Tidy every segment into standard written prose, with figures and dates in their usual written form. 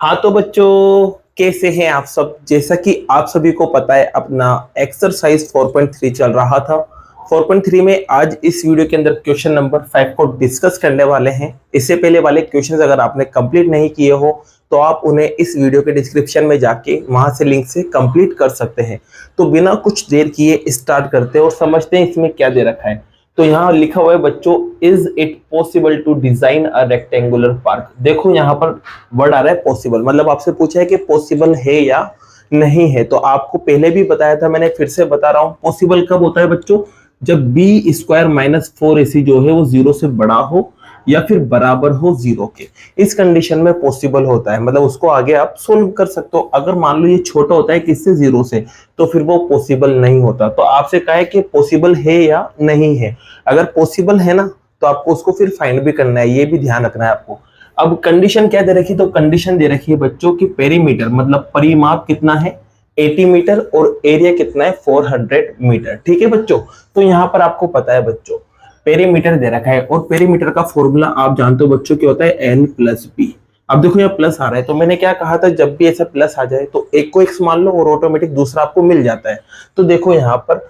हाँ तो बच्चों, कैसे हैं आप सब। जैसा कि आप सभी को पता है, अपना एक्सरसाइज 4.3 चल रहा था। 4.3 में आज इस वीडियो के अंदर क्वेश्चन नंबर 5 को डिस्कस करने वाले हैं। इससे पहले वाले क्वेश्चंस अगर आपने कंप्लीट नहीं किए हो तो आप उन्हें इस वीडियो के डिस्क्रिप्शन में जाके वहां से लिंक से कंप्लीट कर सकते हैं। तो बिना कुछ देर किए स्टार्ट करते हैं और समझते हैं इसमें क्या दे रखा है। तो यहाँ लिखा हुआ है बच्चों, is it possible to design a rectangular park. देखो यहाँ पर वर्ड आ रहा है पॉसिबल, मतलब आपसे पूछा है कि पॉसिबल है या नहीं है। तो आपको पहले भी बताया था, मैंने फिर से बता रहा हूं, पॉसिबल कब होता है बच्चों, जब बी स्क्वायर माइनस 4ac जो है वो 0 से बड़ा हो या फिर बराबर हो 0 के। इस कंडीशन में पॉसिबल होता है, मतलब उसको आगे आप सोल्व कर सकते हो। अगर मान लो ये छोटा होता है किससे, 0 से, तो फिर वो पॉसिबल नहीं होता। तो आपसे कहा है कि पॉसिबल है या नहीं है। अगर पॉसिबल है ना तो आपको उसको फिर फाइंड भी करना है, ये भी ध्यान रखना है आपको। अब कंडीशन क्या दे रखी, तो कंडीशन दे रखी है बच्चों की पेरीमीटर, मतलब परिमाप कितना है 80 मीटर और एरिया कितना है 400 मीटर। ठीक है बच्चों। तो यहाँ पर आपको पता है बच्चों, पेरीमीटर दे रखा है और पेरीमीटर का फॉर्मूला आप जानते हो बच्चों क्या होता है, एल प्लस बी। अब देखो यहाँ प्लस आ रहा है, तो मैंने क्या कहा था, जब भी ऐसा प्लस आ जाए तो एक को एक्स मान लो और ऑटोमेटिक दूसरा आपको मिल जाता है। तो देखो यहाँ पर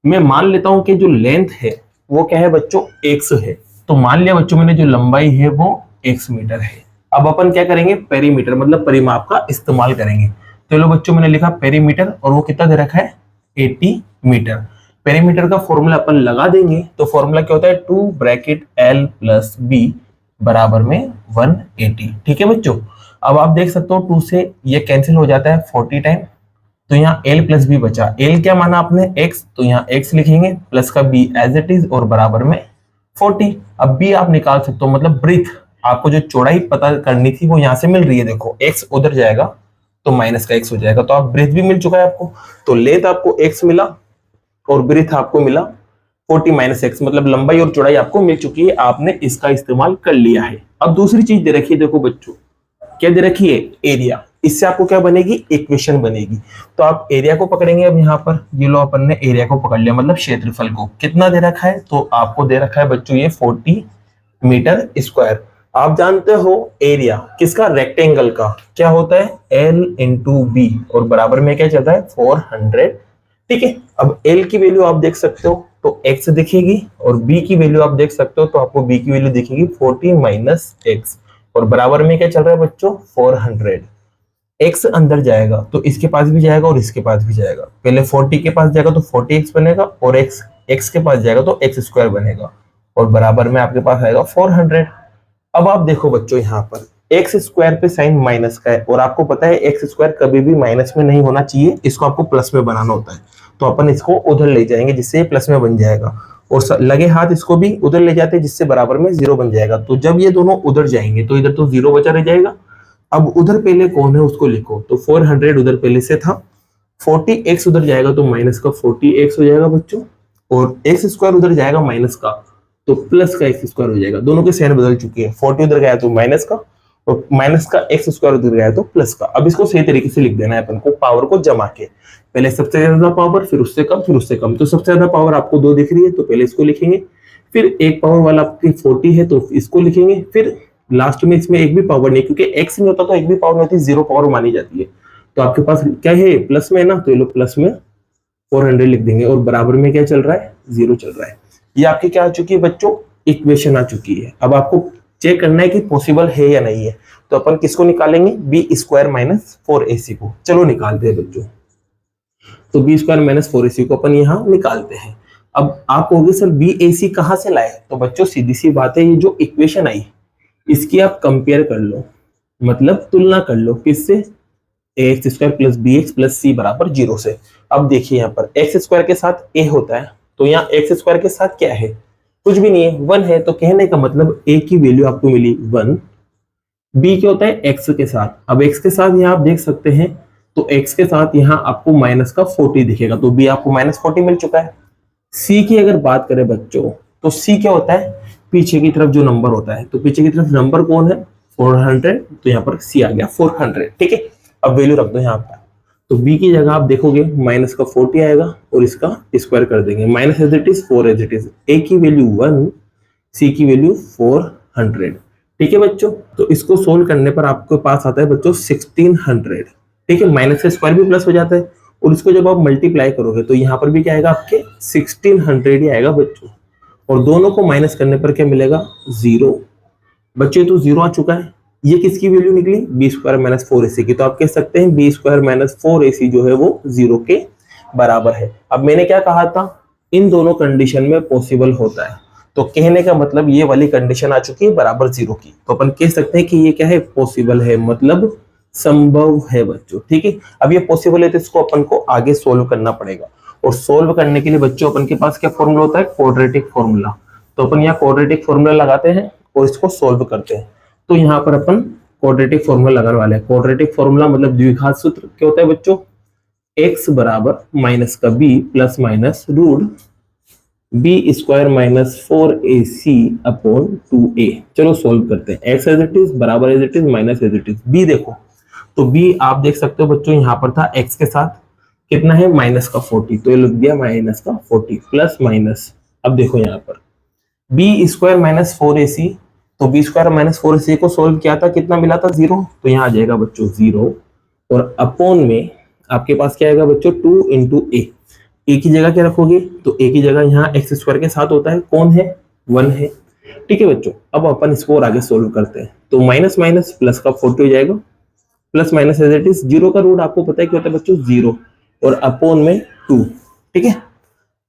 मैं मान लेता हूं कि जो लेंथ है वो क्या है बच्चों, एक्स है। तो मान लिया बच्चों मैंने, जो लंबाई है वो एक्स मीटर है। अब अपन क्या करेंगे, पेरीमीटर मतलब परिमाप का इस्तेमाल करेंगे। तो लो बच्चों मैंने लिखा पेरीमीटर और वो कितना दे रखा है 80 मीटर। पेरीमीटर का फॉर्मूला अपन लगा देंगे, तो फॉर्मूला क्या होता है 2 ब्रैकेट एल प्लस बी बराबर में 180। ठीक है बच्चों। अब आप देख सकते हो 2 से ये कैंसिल हो जाता है 40 टाइम। तो यहाँ l प्लस बी बचा। l क्या माना आपने, x, तो यहाँ x लिखेंगे प्लस का b एज इट इज और बराबर में 40। अब b आप निकाल सकते हो, मतलब ब्रीथ, आपको जो चौड़ाई पता करनी थी वो यहाँ से मिल रही है। देखो x उधर जाएगा तो माइनस का x हो जाएगा, तो आप ब्रीथ भी मिल चुका है आपको। तो लेंथ आपको x मिला और ब्रीथ आपको मिला 40 माइनस एक्स, मतलब लंबाई और चौड़ाई आपको मिल चुकी है, आपने इसका इस्तेमाल कर लिया है। अब दूसरी चीज दे रखी है, देखो बच्चों क्या दे रखी है, एरिया। इससे आपको क्या बनेगी, इक्वेशन बनेगी। तो आप एरिया को पकड़ेंगे। अब यहाँ पर ये लो अपन ने एरिया को पकड़ लिया, मतलब क्षेत्रफल को। कितना दे रखा है, तो आपको दे रखा है बच्चों ये 40 मीटर स्क्वायर। आप जानते हो एरिया किसका, रेक्टेंगल का, क्या होता है L इंटू बी और बराबर में क्या चल रहा है 400। ठीक है। अब L की वैल्यू आप देख सकते हो तो x दिखेगी और b की वैल्यू आप देख सकते हो तो आपको b की वैल्यू दिखेगी 40 माइनस एक्स और बराबर में क्या चल रहा है बच्चों 400। x अंदर जाएगा तो इसके पास भी जाएगा और इसके पास भी जाएगा। पहले 40 के पास जाएगा तो 40x बनेगा और x के पास जाएगा तो x स्क्वायर बनेगा और बराबर में आपके पास आएगा 400। अब आप देखो बच्चों यहाँ पर एक्स स्क्वायर पे साइन माइनस का है और आपको पता है एक्स स्क्वायर कभी भी माइनस में नहीं होना चाहिए, इसको आपको प्लस में बनाना होता है। तो अपन इसको उधर ले जाएंगे जिससे प्लस में बन जाएगा और लगे हाथ इसको भी उधर ले जाते हैं जिससे बराबर में 0 बन जाएगा। तो जब ये दोनों उधर जाएंगे तो इधर तो 0 बचा रह जाएगा। अब उधर पहले कौन है उसको लिखो, तो 400 उधर पहले से था, 40x उधर जाएगा तो माइनस का 40x हो जाएगा बच्चों और एक्स स्क्वायर उधर जाएगा माइनस का तो प्लस का एक्स स्क्वायर हो जाएगा। दोनों के साइन बदल चुकी है, 40 उधर गया तो माइनस का और माइनस का एक्स स्क्वायर उधर गया तो प्लस का। अब इसको सही तरीके से लिख देना है अपन को, पावर को जमा के, पहले सबसे ज्यादा पावर फिर उससे कम फिर उससे कम। तो सबसे ज्यादा पावर आपको 2 दिख रही है तो पहले इसको लिखेंगे, फिर एक पावर वाला आपकी 40 है तो इसको लिखेंगे, फिर लास्ट में इसमें एक भी पावर नहीं, क्योंकि एक्स में होता तो एक भी पावर नहीं होती, 0 पावर मानी जाती है। तो आपके पास क्या है प्लस में है ना, तो ये लोग प्लस में 400 लिख देंगे और बराबर में क्या चल रहा है 0 चल रहा है। ये आपकी क्या आ चुकी है बच्चों, इक्वेशन आ चुकी है। अब आपको चेक करना है कि पॉसिबल है या नहीं है। तो अपन किसको निकालेंगे, बी स्क्वायर माइनस 4ac को। चलो निकालते हैं बच्चों। तो बी स्क्वायर माइनस 4ac को अपन यहाँ निकालते हैं। अब आप कहोगे सर BAC कहाँ से लाए, तो बच्चों सीधी सी बात है, ये जो इक्वेशन आई इसकी आप कंपेयर कर लो, मतलब तुलना कर लो किससे, ax square plus bx plus c बराबर 0 से। अब देखिए यहाँ पर x स्क्वायर के साथ a होता है तो यहाँ x स्क्वायर के साथ क्या है, कुछ भी नहीं है, 1 है। तो कहने का मतलब a की वैल्यू आपको मिली 1। b क्या होता है x के साथ, अब x के साथ यहाँ आप देख सकते हैं तो x के साथ यहाँ आपको माइनस का 40 दिखेगा तो b आपको माइनस 40 मिल चुका है। c की अगर बात करें बच्चों तो c क्या होता है, पीछे की तरफ जो नंबर होता है, तो पीछे की तरफ नंबर कौन है 400, तो यहाँ पर c आ गया 400। ठीक है। अब वैल्यू रख दो यहाँ पर, तो b की जगह आप देखोगे माइनस का 40 आएगा और इसका स्क्वायर कर देंगे, minus as it is 4 as it is, a की वैल्यू 1 c की वैल्यू 400। ठीक है बच्चों, तो इसको सोल्व करने पर आपके पास आता है बच्चों 1600। ठीक है, माइनस का स्क्वायर भी प्लस हो जाता है, और इसको जब आप मल्टीप्लाई करोगे तो यहाँ पर भी क्या आएगा आपके 1600 ही आएगा बच्चों, और दोनों को माइनस करने पर क्या मिलेगा 0। बच्चों तो 0 आ चुका है, ये किसकी वैल्यू निकली बी स्क्वायर माइनस 4ac की, तो आप कह सकते हैं बी स्क्वायर माइनस 4ac जो है वो 0 के बराबर है। अब मैंने क्या कहा था, इन दोनों कंडीशन में पॉसिबल होता है, तो कहने का मतलब ये वाली कंडीशन आ चुकी है बराबर 0 की, तो अपन कह सकते हैं कि ये क्या है पॉसिबल है, मतलब संभव है बच्चों। ठीक है, अब ये पॉसिबल है तो इसको अपन को आगे सोल्व करना पड़ेगा, और सोल्व करने के लिए बच्चों अपन के पास क्या फॉर्मूला होता है, क्वाड्रेटिक फॉर्मूला। तो अपन यहाँ क्वाड्रेटिक फॉर्मूला लगाते हैं और इसको सोल्व करते हैं। तो यहाँ पर अपन क्वाड्रेटिक फॉर्मूला लगाने वाले हैं। क्वाड्रेटिक फॉर्मूला मतलब द्विघात सूत्र क्या होता है बच्चों, x बराबर माइनस का b plus minus root B square minus 4ac upon 2a। चलो सोल्व करते हैं। x एज इट इज बराबर as it is minus as it is b देखो, तो b आप देख सकते हो बच्चों यहाँ पर था x के साथ कितना है माइनस का 40, तो ये लिख दिया माइनस का 40 प्लस माइनस। अब देखो यहाँ पर बी स्क्वायर माइनस 4ac, तो बी स्क्वायर माइनस 4ac को सोल्व किया था कितना मिला था 0, तो यहाँ आ जाएगा बच्चों 0, और अपॉन में आपके पास क्या आएगा बच्चों 2 इंटू ए। ए की जगह क्या रखोगे, तो ए की जगह यहाँ एक्स स्क्वायर के साथ होता है, कौन है 1 है। ठीक है बच्चों, अब अपन इसको और आगे सोल्व करते हैं, तो माइनस माइनस प्लस का 40 हो जाएगा, plus minus as it is, 0 का रूट आपको पता है क्या होता है बच्चों 0, और अपॉन में 2। ठीक है,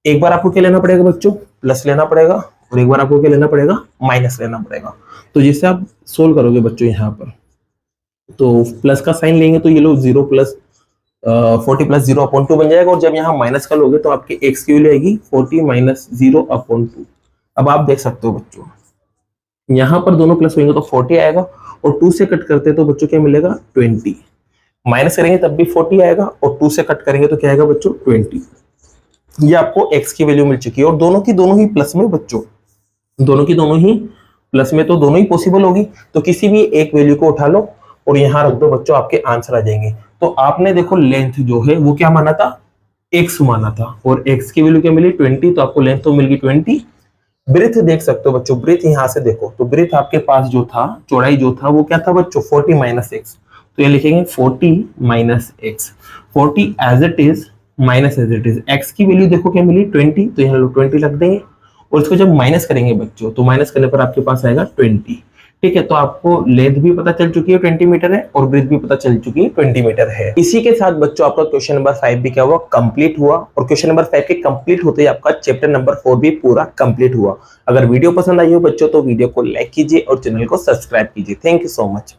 एक बार आपको क्या लेना पड़ेगा बच्चों प्लस लेना पड़ेगा, और एक बार आपको क्या लेना पड़ेगा माइनस लेना पड़ेगा। तो जिससे आप सोल्व करोगे बच्चों यहाँ पर, तो प्लस का साइन लेंगे तो ये लो 0 प्लस 40 प्लस 0 अपॉन 2 बन जाएगा, और जब यहाँ माइनस का लोगे तो आपकी x की वैल्यू आएगी 40 माइनस 0 अपॉन 2। अब आप देख सकते हो बच्चों यहाँ पर दोनों प्लस होंगे तो 40 आएगा, और 2 से कट करते तो बच्चों क्या मिलेगा 20, माइनस करेंगे तब भी 40 आएगा, और 2 से कट करेंगे तो क्या आएगा बच्चों 20। ये आपको x की वैल्यू मिल चुकी है, और दोनों की दोनों ही प्लस में बच्चों, दोनों की दोनों ही प्लस में, तो दोनों ही पॉसिबल होगी, तो किसी भी एक वैल्यू को उठा लो और यहाँ रख दो बच्चों, आपके आंसर आ जाएंगे। तो आपने देखो लेंथ जो है वो क्या माना था x माना था, और x की वैल्यू क्या मिली 20, तो आपको लेंथ तो मिल गई 20। ब्रेथ देख सकते हो बच्चों, ब्रेथ यहाँ से देखो, तो ब्रेथ आपके पास जो था चौड़ाई जो था वो क्या था बच्चों 40 माइनस एक्स, तो ये लिखेंगे 40 minus X, 40 as it is minus as it is, X की वैल्यू देखो क्या मिली 20, तो यहाँ 20 रख देंगे, और इसको जब माइनस करेंगे बच्चों तो माइनस करने पर आपके पास आएगा 20। ठीक है, तो आपको लेंथ भी पता चल चुकी है 20 मीटर है, और ब्रेथ भी पता चल चुकी है 20 मीटर है। इसी के साथ बच्चों आपका क्वेश्चन नंबर 5 भी क्या हुआ कंप्लीट हुआ, और क्वेश्चन नंबर 5 के कंप्लीट होते ही आपका चैप्टर नंबर 4 भी पूरा कंप्लीट हुआ। अगर वीडियो पसंद आई हो बच्चों तो वीडियो को लाइक कीजिए और चैनल को सब्सक्राइब कीजिए। Thank you so much.